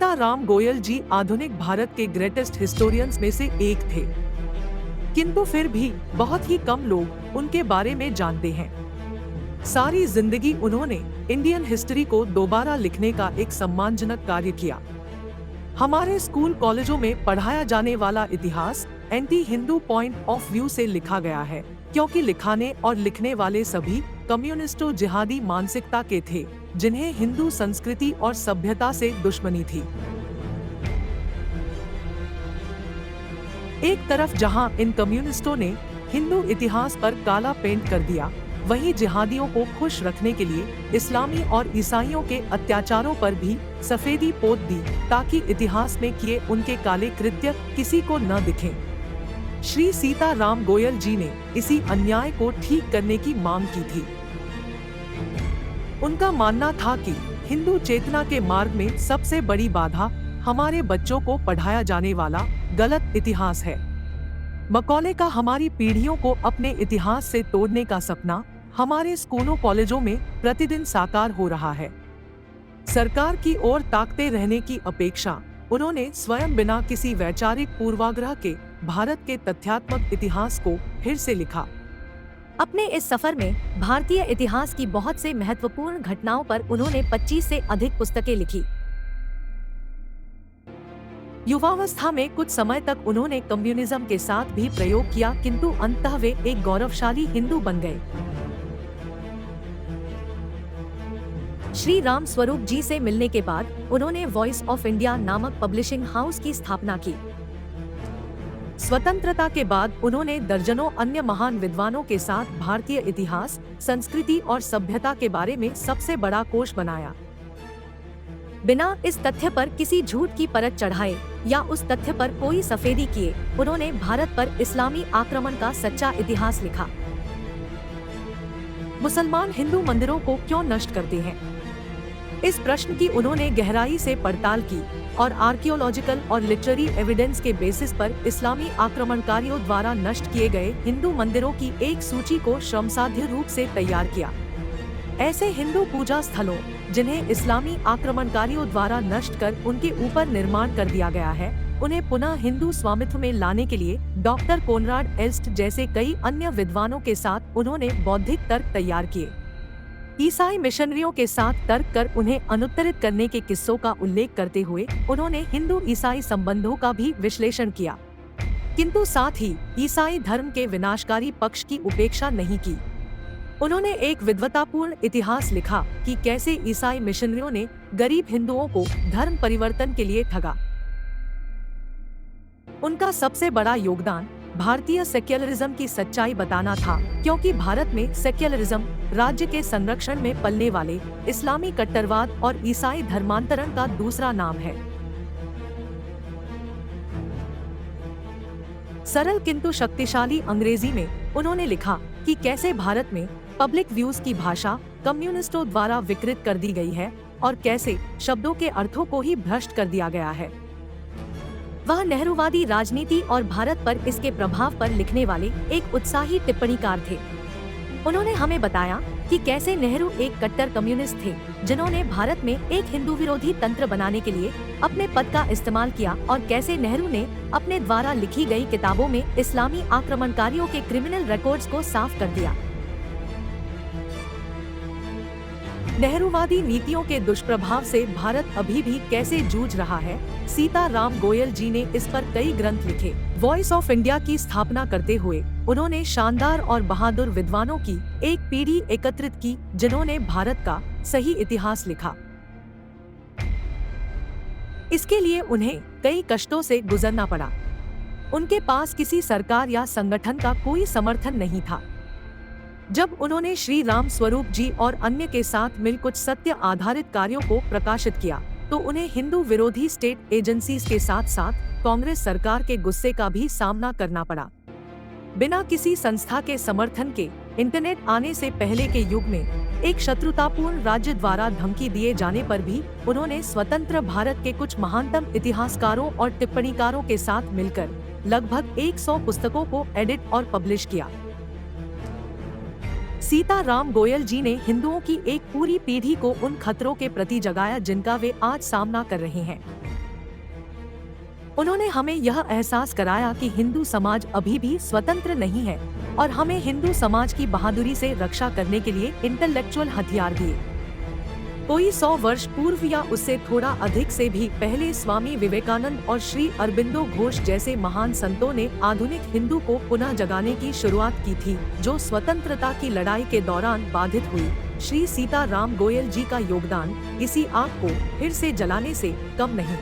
सीताराम गोयल जी आधुनिक भारत के greatest historians में से एक थे, किंतु फिर भी बहुत ही कम लोग उनके बारे में जानते हैं। सारी जिंदगी उन्होंने इंडियन हिस्ट्री को दोबारा लिखने का एक सम्मानजनक कार्य किया। हमारे स्कूल कॉलेजों में पढ़ाया जाने वाला इतिहास anti Hindu point of view से लिखा गया है, क्योंकि लिखाने और लिखने वाले सभी कम्युनिस्टों जिहादी मानसिकता के थे, जिन्हें हिंदू संस्कृति और सभ्यता से दुश्मनी थी। एक तरफ जहां इन कम्युनिस्टों ने हिंदू इतिहास पर काला पेंट कर दिया, वहीं जिहादियों को खुश रखने के लिए इस्लामी और ईसाइयों के अत्याचारों पर भी सफेदी पोत दी, ताकि इतिहास में किए उनके काले कृत्य किसी को न दिखें। श्री सीताराम गोयल जी ने इसी अन्याय को ठीक करने की मांग की थी। उनका मानना था कि हिंदू चेतना के मार्ग में सबसे बड़ी बाधा हमारे बच्चों को पढ़ाया जाने वाला गलत इतिहास है। मकौले का हमारी पीढ़ियों को अपने इतिहास से तोड़ने का सपना हमारे स्कूलों कॉलेजों में प्रतिदिन साकार हो रहा है। सरकार की ओर ताकते रहने की अपेक्षा उन्होंने स्वयं बिना किसी वैचारिक पूर्वाग्रह के भारत के तथ्यात्मक इतिहास को फिर से लिखा। अपने इस सफर में भारतीय इतिहास की बहुत से महत्वपूर्ण घटनाओं पर उन्होंने 25 से अधिक पुस्तकें लिखी। युवावस्था में कुछ समय तक उन्होंने कम्युनिज्म के साथ भी प्रयोग किया, किंतु अंततः वे एक गौरवशाली हिंदू बन गए। श्री राम स्वरूप जी से मिलने के बाद उन्होंने वॉइस ऑफ इंडिया नामक पब्लिशिंग हाउस की स्थापना की। स्वतंत्रता के बाद उन्होंने दर्जनों अन्य महान विद्वानों के साथ भारतीय इतिहास, संस्कृति और सभ्यता के बारे में सबसे बड़ा कोश बनाया। बिना इस तथ्य पर किसी झूठ की परत चढ़ाए या उस तथ्य पर कोई सफेदी किए, उन्होंने भारत पर इस्लामी आक्रमण का सच्चा इतिहास लिखा। मुसलमान हिंदू मंदिरों को क्यों नष्ट करते हैं? इस प्रश्न की उन्होंने गहराई से पड़ताल की और आर्कियोलॉजिकल और लिटरेरी एविडेंस के बेसिस पर इस्लामी आक्रमणकारियों द्वारा नष्ट किए गए हिंदू मंदिरों की एक सूची को श्रमसाध्य रूप से तैयार किया। ऐसे हिंदू पूजा स्थलों जिन्हें इस्लामी आक्रमणकारियों द्वारा नष्ट कर उनके ऊपर निर्माण कर दिया गया है, उन्हें पुनः हिंदू स्वामित्व में लाने के लिए डॉक्टर कोनराड एल्स्ट जैसे कई अन्य विद्वानों के साथ उन्होंने बौद्धिक तर्क तैयार किए। ईसाई मिशनरियों के साथ तर्क कर उन्हें अनुत्तरित करने के किस्सों का उल्लेख करते हुए उन्होंने हिंदू ईसाई संबंधों का भी विश्लेषण किया, किंतु साथ ही ईसाई धर्म के विनाशकारी पक्ष की उपेक्षा नहीं की। उन्होंने एक विद्वतापूर्ण इतिहास लिखा कि कैसे ईसाई मिशनरियों ने गरीब हिंदुओं को धर्म परिवर्तन के लिए ठगा। उनका सबसे बड़ा योगदान भारतीय सेक्युलरिज्म की सच्चाई बताना था, क्योंकि भारत में सेक्युलरिज्म राज्य के संरक्षण में पलने वाले इस्लामी कट्टरवाद और ईसाई धर्मांतरण का दूसरा नाम है। सरल किंतु शक्तिशाली अंग्रेजी में उन्होंने लिखा कि कैसे भारत में पब्लिक व्यूज की भाषा कम्युनिस्टों द्वारा विकृत कर दी गई है और कैसे शब्दों के अर्थों को ही भ्रष्ट कर दिया गया है। वह नेहरूवादी राजनीति और भारत पर इसके प्रभाव पर लिखने वाले एक उत्साही टिप्पणीकार थे। उन्होंने हमें बताया कि कैसे नेहरू एक कट्टर कम्युनिस्ट थे, जिन्होंने भारत में एक हिंदू विरोधी तंत्र बनाने के लिए अपने पद का इस्तेमाल किया, और कैसे नेहरू ने अपने द्वारा लिखी गई किताबों में इस्लामी आक्रमणकारियों के क्रिमिनल रिकॉर्ड्स को साफ कर दिया। नेहरूवादी नीतियों के दुष्प्रभाव से भारत अभी भी कैसे जूझ रहा है, सीताराम गोयल जी ने इस पर कई ग्रंथ लिखे। वॉइस ऑफ इंडिया की स्थापना करते हुए उन्होंने शानदार और बहादुर विद्वानों की एक पीढ़ी एकत्रित की, जिन्होंने भारत का सही इतिहास लिखा। इसके लिए उन्हें कई कष्टों से गुजरना पड़ा। उनके पास किसी सरकार या संगठन का कोई समर्थन नहीं था। जब उन्होंने श्री राम स्वरूप जी और अन्य के साथ मिल कुछ सत्य आधारित कार्यों को प्रकाशित किया, तो उन्हें हिंदू विरोधी स्टेट एजेंसीज के साथ साथ कांग्रेस सरकार के गुस्से का भी सामना करना पड़ा। बिना किसी संस्था के समर्थन के इंटरनेट आने से पहले के युग में एक शत्रुतापूर्ण राज्य द्वारा धमकी दिए जाने पर भी उन्होंने स्वतंत्र भारत के कुछ महानतम इतिहासकारों और टिप्पणीकारों के साथ मिलकर लगभग 100 पुस्तकों को एडिट और पब्लिश किया। सीताराम गोयल जी ने हिंदुओं की एक पूरी पीढ़ी को उन खतरों के प्रति जगाया जिनका वे आज सामना कर रहे हैं। उन्होंने हमें यह एहसास कराया कि हिंदू समाज अभी भी स्वतंत्र नहीं है और हमें हिंदू समाज की बहादुरी से रक्षा करने के लिए इंटेलेक्चुअल हथियार दिए। कोई 100 वर्ष पूर्व या उससे थोड़ा अधिक से भी पहले स्वामी विवेकानंद और श्री अरबिंदो घोष जैसे महान संतों ने आधुनिक हिंदू को पुनः जगाने की शुरुआत की थी, जो स्वतंत्रता की लड़ाई के दौरान बाधित हुई। श्री सीताराम गोयल जी का योगदान इसी आग को फिर से जलाने से कम नहीं।